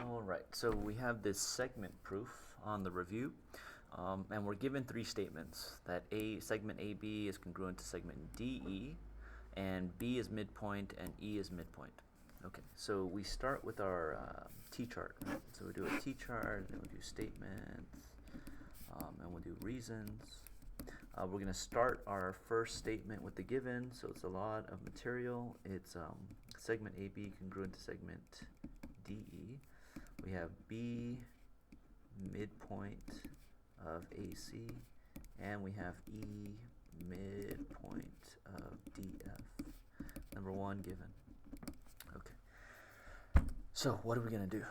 All right, so we have this segment proof on the review, and we're given three statements that segment AB is congruent to segment DE, and B is midpoint, and E is midpoint. Okay, so we start with our T-chart. So we do a T-chart, and then we do statements, and we'll do reasons. We're going to start our first statement with the given, so it's a lot of material. It's segment AB congruent to segment DE. We have B midpoint of AC, and we have E midpoint of DF. Number one given. Okay. So what are we going to do?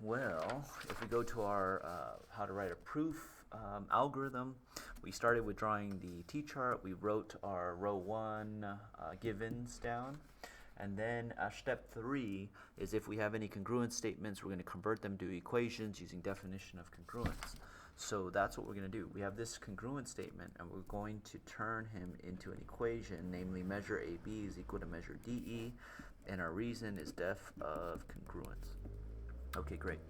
Well, if we go to our how to write a proof algorithm, we started with drawing the T-chart. We wrote our row 1 givens down. And then step 3 is if we have any congruent statements, we're going to convert them to equations using definition of congruence. So that's what we're going to do. We have this congruent statement, and we're going to turn him into an equation, namely measure AB is equal to measure DE, and our reason is def of congruence. Okay, great.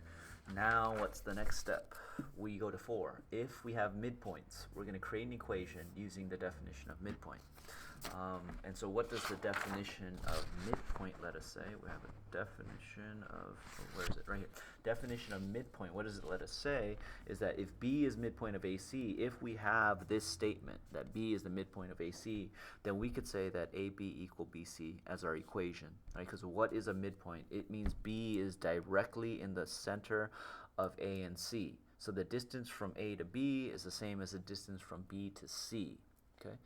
Now what's the next step? We go to 4. If we have midpoints, we're going to create an equation using the definition of midpoint. And so what does the definition of midpoint let us say? We have a definition of, where is it? Right here. Definition of midpoint, what does it let us say is that if B is midpoint of AC, if we have this statement that B is the midpoint of AC, then we could say that AB equal BC as our equation, right? Because what is a midpoint? It means B is directly in the center of A and C. So the distance from A to B is the same as the distance from B to C, okay?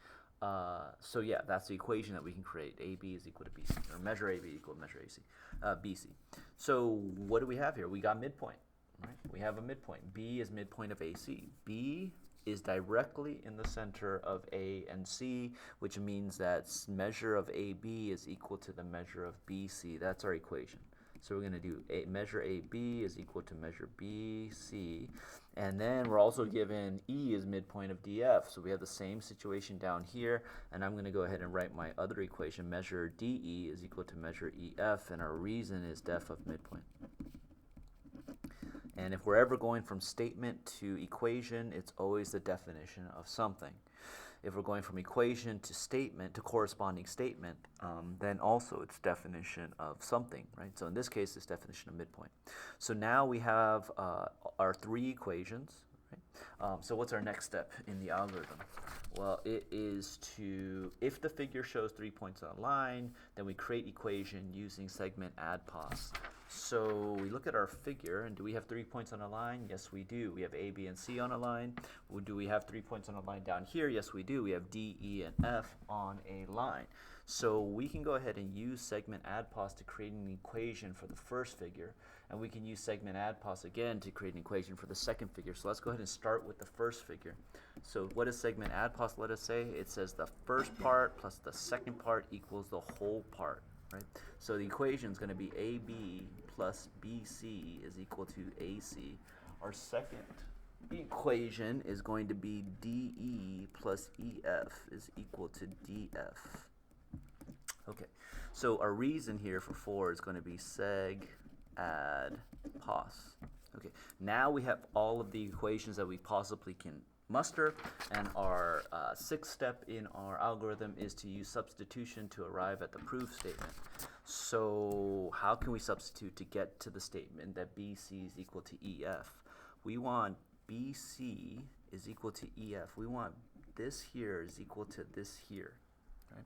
So yeah, that's the equation that we can create. AB is equal to BC, or measure AB equal to measure BC. So what do we have here? We got midpoint, right? We have a midpoint. B is midpoint of AC. B is directly in the center of A and C, which means that measure of AB is equal to the measure of BC. That's our equation. So we're going to do measure AB is equal to measure BC. And then we're also given E is midpoint of DF. So we have the same situation down here. And I'm going to go ahead and write my other equation. Measure DE is equal to measure EF. And our reason is def of midpoint. And if we're ever going from statement to equation, it's always the definition of something. If we're going from equation to statement to corresponding statement, then also it's definition of something, right? So in this case, it's definition of midpoint. So now we have our 3 equations, right? So what's our next step in the algorithm? Well, it is to, if the figure shows 3 points on a line, then we create equation using segment add pos. So we look at our figure, and do we have 3 points on a line? Yes, we do. We have A, B, and C on a line. Well, do we have 3 points on a line down here? Yes, we do. We have D, E, and F on a line. So we can go ahead and use segment add pos to create an equation for the first figure, and we can use segment add pos again to create an equation for the second figure. So let's go ahead and start with the first figure. So what does segment add pos let us say? It says the first part plus the second part equals the whole part. Right? So the equation is going to be AB plus BC is equal to AC. Our second equation is going to be DE plus EF is equal to DF. Okay, so our reason here for 4 is going to be seg add pos. Okay, now we have all of the equations that we possibly can muster, and our 6th step in our algorithm is to use substitution to arrive at the proof statement. So how can we substitute to get to the statement that BC is equal to EF? We want BC is equal to EF. We want this here is equal to this here, right?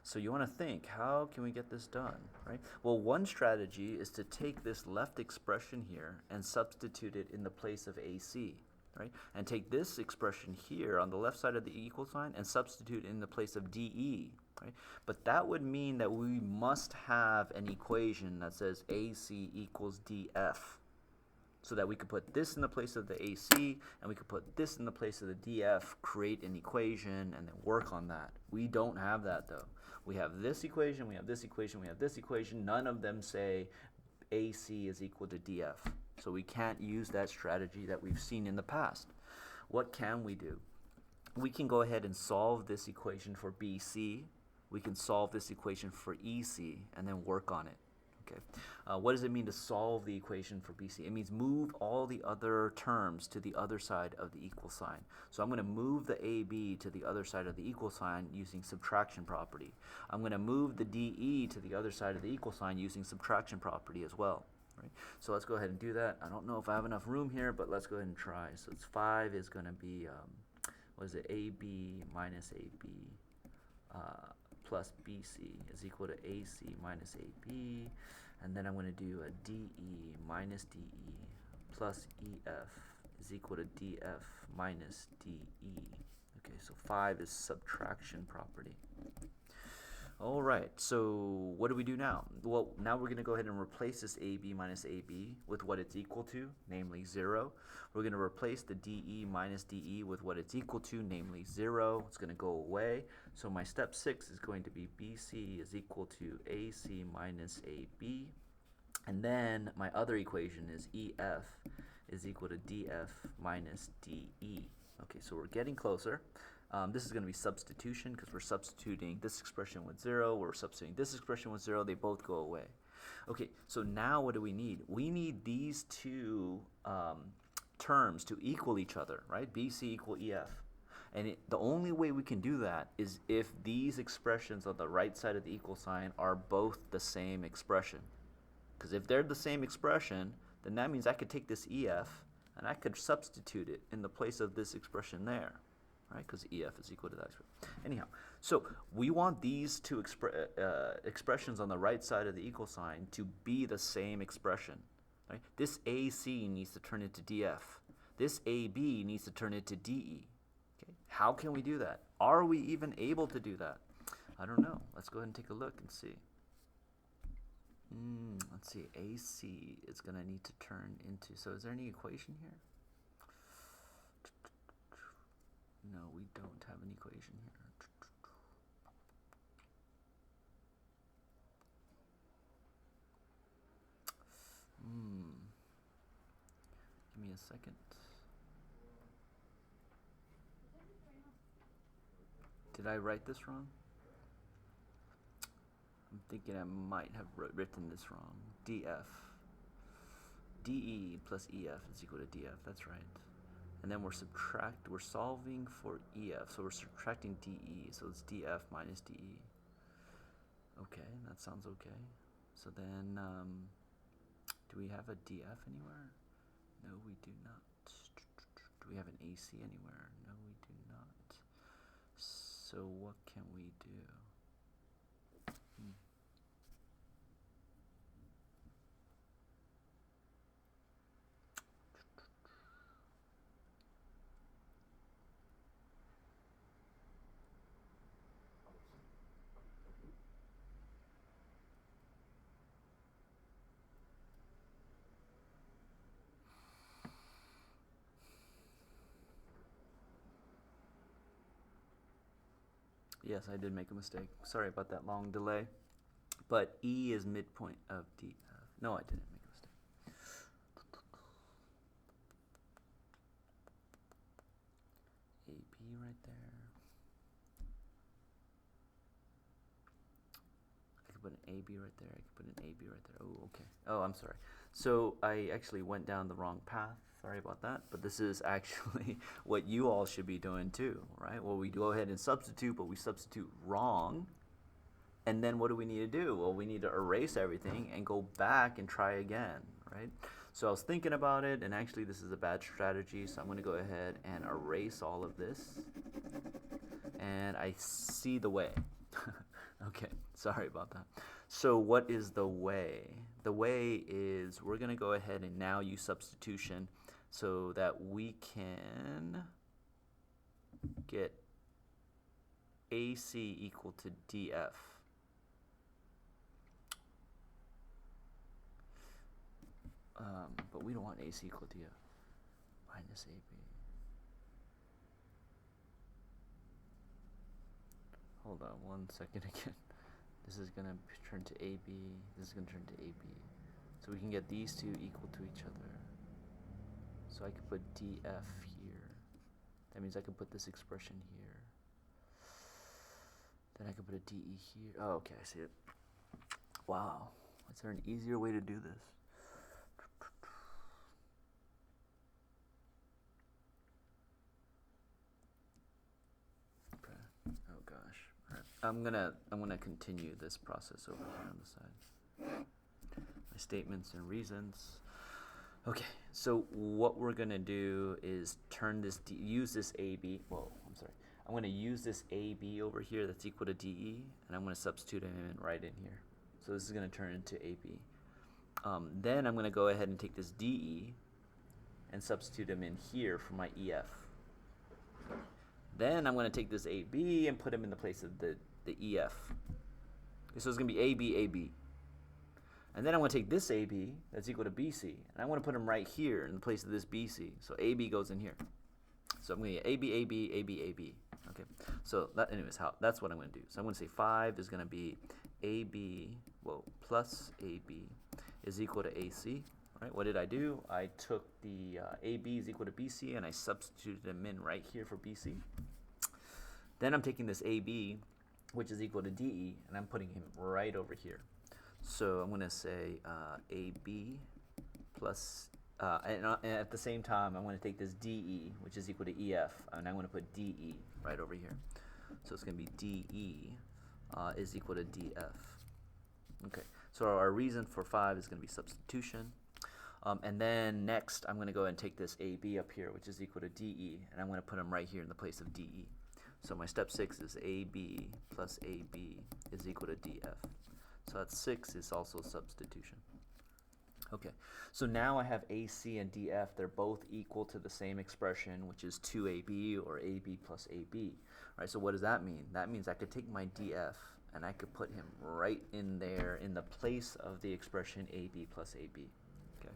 So you want to think, how can we get this done, right? Well, one strategy is to take this left expression here and substitute it in the place of AC. Right? And take this expression here on the left side of the equal sign and substitute in the place of DE. Right? But that would mean that we must have an equation that says AC equals DF, so that we could put this in the place of the AC and we could put this in the place of the DF, create an equation, and then work on that. We don't have that though. We have this equation, we have this equation, we have this equation. None of them say AC is equal to DF. So we can't use that strategy that we've seen in the past. What can we do? We can go ahead and solve this equation for BC. We can solve this equation for EC and then work on it. Okay. What does it mean to solve the equation for BC? It means move all the other terms to the other side of the equal sign. So I'm going to move the AB to the other side of the equal sign using subtraction property. I'm going to move the DE to the other side of the equal sign using subtraction property as well. Right? So let's go ahead and do that. I don't know if I have enough room here, but let's go ahead and try. So it's 5 is going to be, what is it, AB minus AB plus BC is equal to AC minus AB. And then I'm going to do a DE minus DE plus EF is equal to DF minus DE. Okay, so 5 is subtraction property. All right, so what do we do now? Well, now we're going to go ahead and replace this AB minus AB with what it's equal to, namely 0. We're going to replace the DE minus DE with what it's equal to, namely 0. It's going to go away. So my step 6 is going to be BC is equal to AC minus AB. And then my other equation is EF is equal to DF minus DE. Okay, so we're getting closer. This is going to be substitution because we're substituting this expression with 0. We're substituting this expression with 0. They both go away. Okay, so now what do we need? We need these two terms to equal each other, right? BC equal EF. And the only way we can do that is if these expressions on the right side of the equal sign are both the same expression. Because if they're the same expression, then that means I could take this EF and I could substitute it in the place of this expression there. Right, because EF is equal to that. Anyhow, so we want these two expressions on the right side of the equal sign to be the same expression. Right? This AC needs to turn into DF. This AB needs to turn into DE. Okay? How can we do that? Are we even able to do that? I don't know. Let's go ahead and take a look and see. Let's see. AC is going to need to turn into, so is there any equation here? No, we don't have an equation here. Give me a second. Did I write this wrong? I'm thinking I might have written this wrong. DF. DE plus EF is equal to DF. That's right. And then we're solving for EF, so we're subtracting DE, so it's DF minus DE. Okay, that sounds okay. So then, do we have a DF anywhere? No, we do not. Do we have an AC anywhere? No, we do not. So what can we do? Yes, I did make a mistake. Sorry about that long delay. But E is midpoint of DF. No, I didn't make a mistake. AB right there. I could put an AB right there. I could put an AB right there. Oh, okay. Oh, I'm sorry. So I actually went down the wrong path. Sorry about that, but this is actually what you all should be doing too, right? Well, we go ahead and substitute, but we substitute wrong. And then what do we need to do? Well, we need to erase everything and go back and try again, right? So I was thinking about it, and actually this is a bad strategy, so I'm going to go ahead and erase all of this. And I see the way. Okay, sorry about that. So what is the way? The way is we're going to go ahead and now use substitution so that we can get AC equal to DF. But we don't want AC equal to DF. Minus AB. Hold on 1 second again. This is going to turn to AB. This is going to turn to AB. So we can get these two equal to each other. So I could put DF here. That means I can put this expression here. Then I can put a DE here. Oh, okay, I see it. Wow. Is there an easier way to do this? Okay. Oh gosh. All right. I'm gonna continue this process over here on the side. My statements and reasons. Okay, so what we're gonna do is turn this, use this AB, whoa, I'm sorry. I'm gonna use this AB over here that's equal to DE, and I'm gonna substitute him in right in here. So this is gonna turn into AB. Then I'm gonna go ahead and take this DE and substitute him in here for my EF. Then I'm gonna take this AB and put him in the place of the EF. Okay, so it's gonna be AB, AB. And then I'm going to take this AB, that's equal to BC, and I'm going to put them right here in the place of this BC. So AB goes in here. So I'm going to get AB, AB, AB, AB. Okay, so that, anyways, that's what I'm going to do. So I'm going to say 5 is going to be AB, plus AB is equal to AC. All right, what did I do? I took the AB is equal to BC, and I substituted them in right here for BC. Then I'm taking this AB, which is equal to DE, and I'm putting him right over here. So I'm going to say AB plus, and at the same time, I'm going to take this DE, which is equal to EF, and I'm going to put DE right over here. So it's going to be DE is equal to DF. Okay, so our reason for 5 is going to be substitution. And then next, I'm going to go ahead and take this AB up here, which is equal to DE, and I'm going to put them right here in the place of DE. So my step 6 is AB plus AB is equal to DF. So that's 6 is also substitution. Okay, so now I have AC and DF. They're both equal to the same expression, which is 2AB or AB plus AB. All right, so what does that mean? That means I could take my DF and I could put him right in there in the place of the expression AB plus AB. Okay,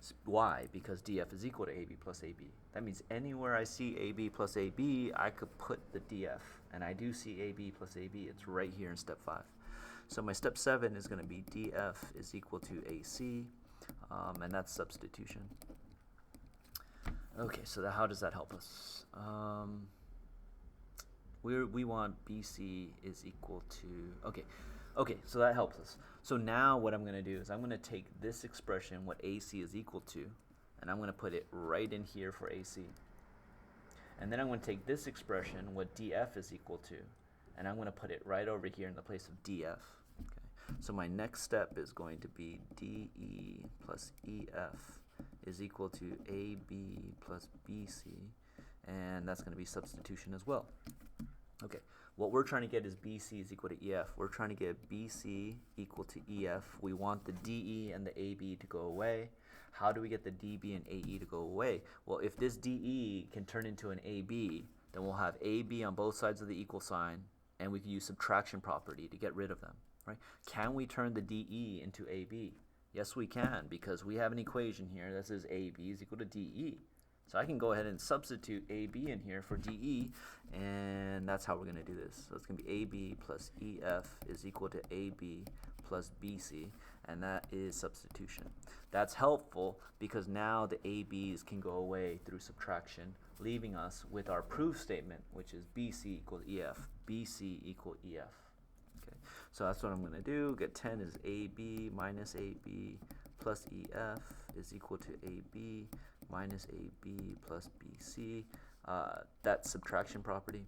so why? Because DF is equal to AB plus AB. That means anywhere I see AB plus AB, I could put the DF, and I do see AB plus AB. It's right here in step 5. So my step 7 is going to be DF is equal to AC, and that's substitution. Okay, so how does that help us? We want BC is equal to, okay, so that helps us. So now what I'm going to do is I'm going to take this expression, what AC is equal to, and I'm going to put it right in here for AC. And then I'm going to take this expression, what DF is equal to, and I'm going to put it right over here in the place of DF. So my next step is going to be DE plus EF is equal to AB plus BC, and that's going to be substitution as well. Okay, what we're trying to get is BC is equal to EF. We're trying to get BC equal to EF. We want the DE and the AB to go away. How do we get the DB and AE to go away? Well, if this DE can turn into an AB, then we'll have AB on both sides of the equal sign, and we can use subtraction property to get rid of them. Right? Can we turn the DE into AB? Yes, we can, because we have an equation here that says AB is equal to DE. So I can go ahead and substitute AB in here for DE, and that's how we're going to do this. So it's going to be AB plus EF is equal to AB plus BC, and that is substitution. That's helpful because now the ABs can go away through subtraction, leaving us with our proof statement, which is BC equal EF, BC equal EF. So that's what I'm going to do. Get 10 is AB minus AB plus EF is equal to AB minus AB plus BC. That's subtraction property.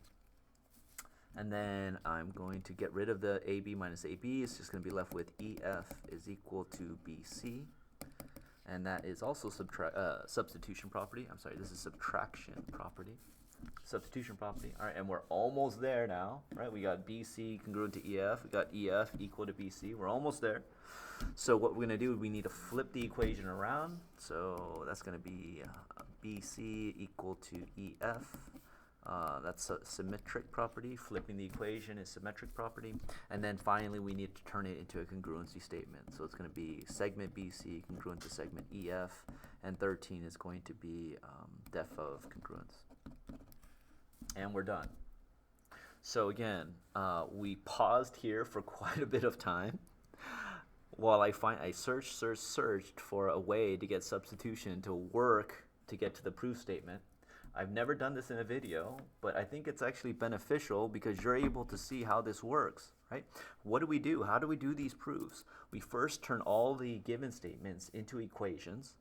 And then I'm going to get rid of the AB minus AB. It's just going to be left with EF is equal to BC. And that is also substitution property. I'm sorry, this is subtraction property. Substitution property. All right, and we're almost there now, right? We got BC congruent to EF. We got EF equal to BC. We're almost there. So what we're going to do, we need to flip the equation around. So that's going to be BC equal to EF. That's a symmetric property. Flipping the equation is symmetric property. And then finally, we need to turn it into a congruency statement. So it's going to be segment BC congruent to segment EF. And 13 is going to be def of congruence. And we're done. So again, we paused here for quite a bit of time while I searched for a way to get substitution to work to get to the proof statement. I've never done this in a video, but I think it's actually beneficial because you're able to see how this works, right? What do we do? How do we do these proofs? We first turn all the given statements into equations,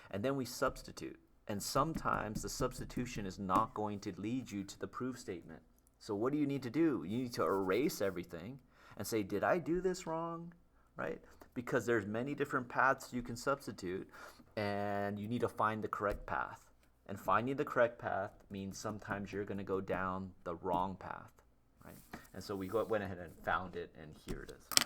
and then we substitute. And sometimes the substitution is not going to lead you to the proof statement. So what do you need to do? You need to erase everything and say, did I do this wrong, right? Because there's many different paths you can substitute, and you need to find the correct path. And finding the correct path means sometimes you're going to go down the wrong path, right? And so we went ahead and found it, and here it is.